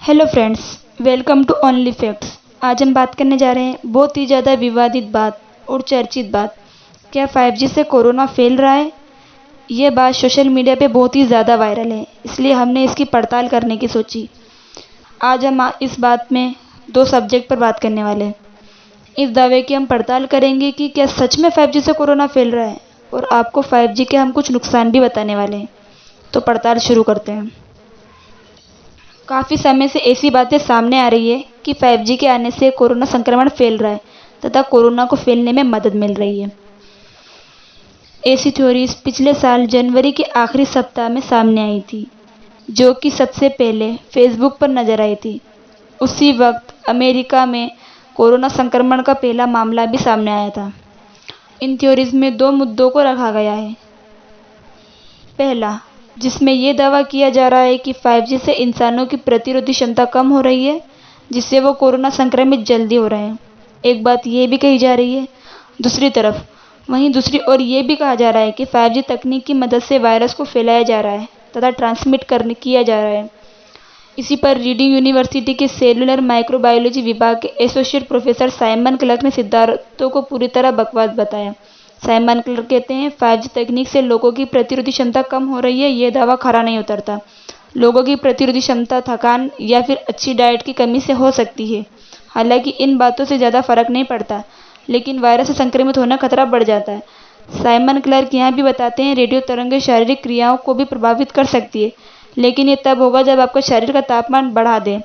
Hello friends, welcome to only facts. आज हम बात करने जा रहे हैं बहुत ही ज़्यादा विवादित बात और चर्चित बात। क्या 5G से कोरोना फैल रहा है? यह बात सोशल मीडिया पे बहुत ही ज़्यादा वायरल है, इसलिए हमने इसकी पड़ताल करने की सोची। आज हम इस बात में दो सब्जेक्ट पर बात करने वाले हैं। इस दावे की हम पड़ताल करेंगे कि क्या सच में 5G से कोरोना फैल रहा है, और आपको 5G के हम कुछ नुकसान भी बताने वाले हैं। तो पड़ताल शुरू करते हैं। काफ़ी समय से ऐसी बातें सामने आ रही है कि 5G के आने से कोरोना संक्रमण फैल रहा है तथा कोरोना को फैलने में मदद मिल रही है। ऐसी थ्योरीज पिछले साल जनवरी के आखिरी सप्ताह में सामने आई थी, जो कि सबसे पहले फेसबुक पर नजर आई थी। उसी वक्त अमेरिका में कोरोना संक्रमण का पहला मामला भी सामने आया था। इन थ्योरीज में दो मुद्दों को रखा गया है। पहला, जिसमें यह दावा किया जा रहा है कि 5G से इंसानों की प्रतिरोधी क्षमता कम हो रही है, जिससे वो कोरोना संक्रमित जल्दी हो रहे हैं। एक बात यह भी कही जा रही है। दूसरी ओर यह भी कहा जा रहा है कि 5G तकनीक की मदद से वायरस को फैलाया जा रहा है तथा ट्रांसमिट किया जा रहा है। इसी पर रीडिंग यूनिवर्सिटी के सेलुलर माइक्रोबायोलॉजी विभाग के एसोसिएट प्रोफेसर साइमन क्लर्क ने सिद्धांतों को पूरी तरह बकवास बताया। साइमन क्लर्क कहते हैं, 5G तकनीक से लोगों की प्रतिरोधी क्षमता कम हो रही है, यह दावा खरा नहीं उतरता। लोगों की प्रतिरोधी क्षमता थकान या फिर अच्छी डाइट की कमी से हो सकती है। हालांकि इन बातों से ज़्यादा फर्क नहीं पड़ता, लेकिन वायरस से संक्रमित होने का खतरा बढ़ जाता है। साइमन क्लर्क यहाँ भी बताते हैं, रेडियो तरंगें शारीरिक क्रियाओं को भी प्रभावित कर सकती है, लेकिन ये तब होगा जब आपका शरीर का तापमान बढ़ा दे।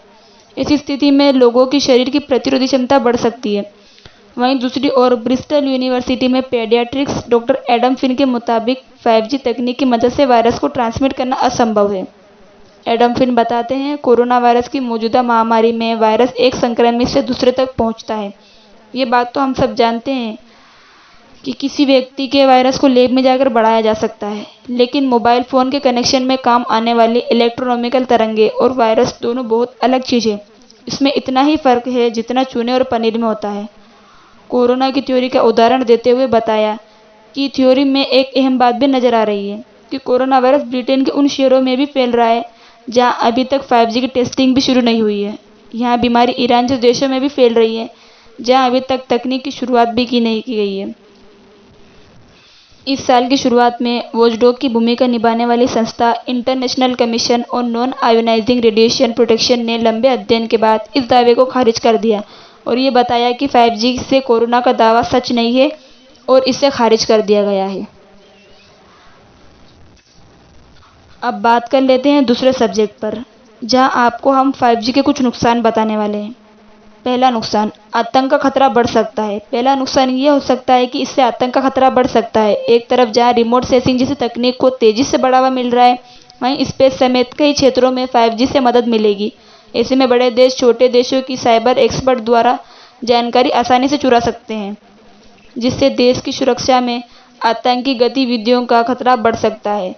इस स्थिति में लोगों की शरीर की प्रतिरोधी क्षमता बढ़ सकती है। वहीं दूसरी ओर ब्रिस्टल यूनिवर्सिटी में पेडियाट्रिक्स डॉक्टर एडम फिन के मुताबिक 5G तकनीक की मदद से वायरस को ट्रांसमिट करना असंभव है। एडम फिन बताते हैं, कोरोना वायरस की मौजूदा महामारी में वायरस एक संक्रमित से दूसरे तक पहुंचता है। ये बात तो हम सब जानते हैं कि किसी व्यक्ति के वायरस को लैब में जाकर बढ़ाया जा सकता है, लेकिन मोबाइल फ़ोन के कनेक्शन में काम आने वाली इलेक्ट्रोनॉमिकल तरंगें और वायरस दोनों बहुत अलग चीज़ें। इसमें इतना ही फर्क है जितना चूने और पनीर में होता है। कोरोना की थ्योरी का उदाहरण देते हुए बताया कि थ्योरी में एक अहम बात भी नजर आ रही है कि कोरोना वायरस ब्रिटेन के उन शहरों में भी फैल रहा है जहां अभी तक 5G की टेस्टिंग भी शुरू नहीं हुई है। यहाँ बीमारी ईरान जैसे देशों में भी फैल रही है जहां अभी तक तकनीक की शुरुआत भी नहीं की गई है। इस साल की शुरुआत में वॉचडॉग की भूमिका निभाने वाली संस्था International Commission on Non Ionizing Radiation Protection ने लंबे अध्ययन के बाद इस दावे को खारिज कर दिया और ये बताया कि 5G से कोरोना का दावा सच नहीं है और इसे खारिज कर दिया गया है। अब बात कर लेते हैं दूसरे सब्जेक्ट पर, जहां आपको हम 5G के कुछ नुकसान बताने वाले हैं। पहला नुकसान, आतंक का खतरा बढ़ सकता है। पहला नुकसान ये हो सकता है कि इससे आतंक का खतरा बढ़ सकता है। एक तरफ जहां रिमोट सेंसिंग जैसी तकनीक को तेजी से बढ़ावा मिल रहा है, वहीं स्पेस समेत कई क्षेत्रों में 5G से मदद मिलेगी। ऐसे में बड़े देश छोटे देशों की साइबर एक्सपर्ट द्वारा जानकारी आसानी से चुरा सकते हैं, जिससे देश की सुरक्षा में आतंकी गतिविधियों का खतरा बढ़ सकता है।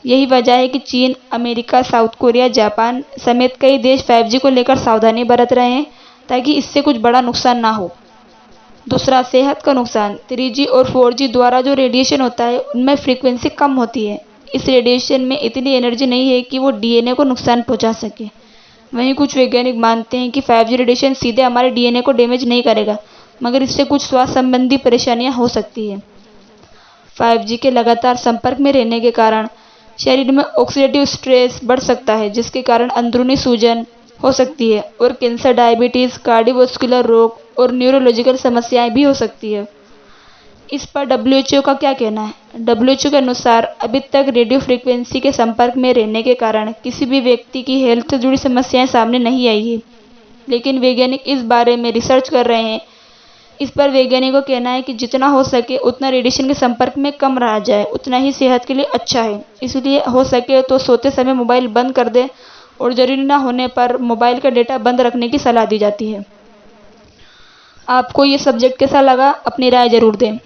यही वजह है कि चीन, अमेरिका, साउथ कोरिया, जापान समेत कई देश 5G को लेकर सावधानी बरत रहे हैं ताकि इससे कुछ बड़ा नुकसान ना हो। दूसरा, सेहत का नुकसान। 3G और 4G द्वारा जो रेडिएशन होता है उनमें फ्रीक्वेंसी कम होती है। इस रेडिएशन में इतनी एनर्जी नहीं है कि वो DNA को नुकसान पहुंचा सके। वहीं कुछ वैज्ञानिक मानते हैं कि 5G रेडिएशन सीधे हमारे DNA को डैमेज नहीं करेगा, मगर इससे कुछ स्वास्थ्य संबंधी परेशानियां हो सकती है। 5G के लगातार संपर्क में रहने के कारण शरीर में ऑक्सीडेटिव स्ट्रेस बढ़ सकता है, जिसके कारण अंदरूनी सूजन हो सकती है और कैंसर, डायबिटीज, कार्डियोवास्कुलर रोग और न्यूरोलॉजिकल समस्याएं भी हो सकती है। इस पर WHO का क्या कहना है? WHO के अनुसार अभी तक रेडियो फ्रीक्वेंसी के संपर्क में रहने के कारण किसी भी व्यक्ति की हेल्थ से जुड़ी समस्याएं सामने नहीं आई है, लेकिन वैज्ञानिक इस बारे में रिसर्च कर रहे हैं। इस पर वैज्ञानिकों का कहना है कि जितना हो सके उतना रेडिएशन के संपर्क में कम रहा जाए, उतना ही सेहत के लिए अच्छा है। इसलिए हो सके तो सोते समय मोबाइल बंद कर दें और जरूरी न होने पर मोबाइल का डेटा बंद रखने की सलाह दी जाती है। आपको ये सब्जेक्ट कैसा लगा? अपनी राय जरूर दें।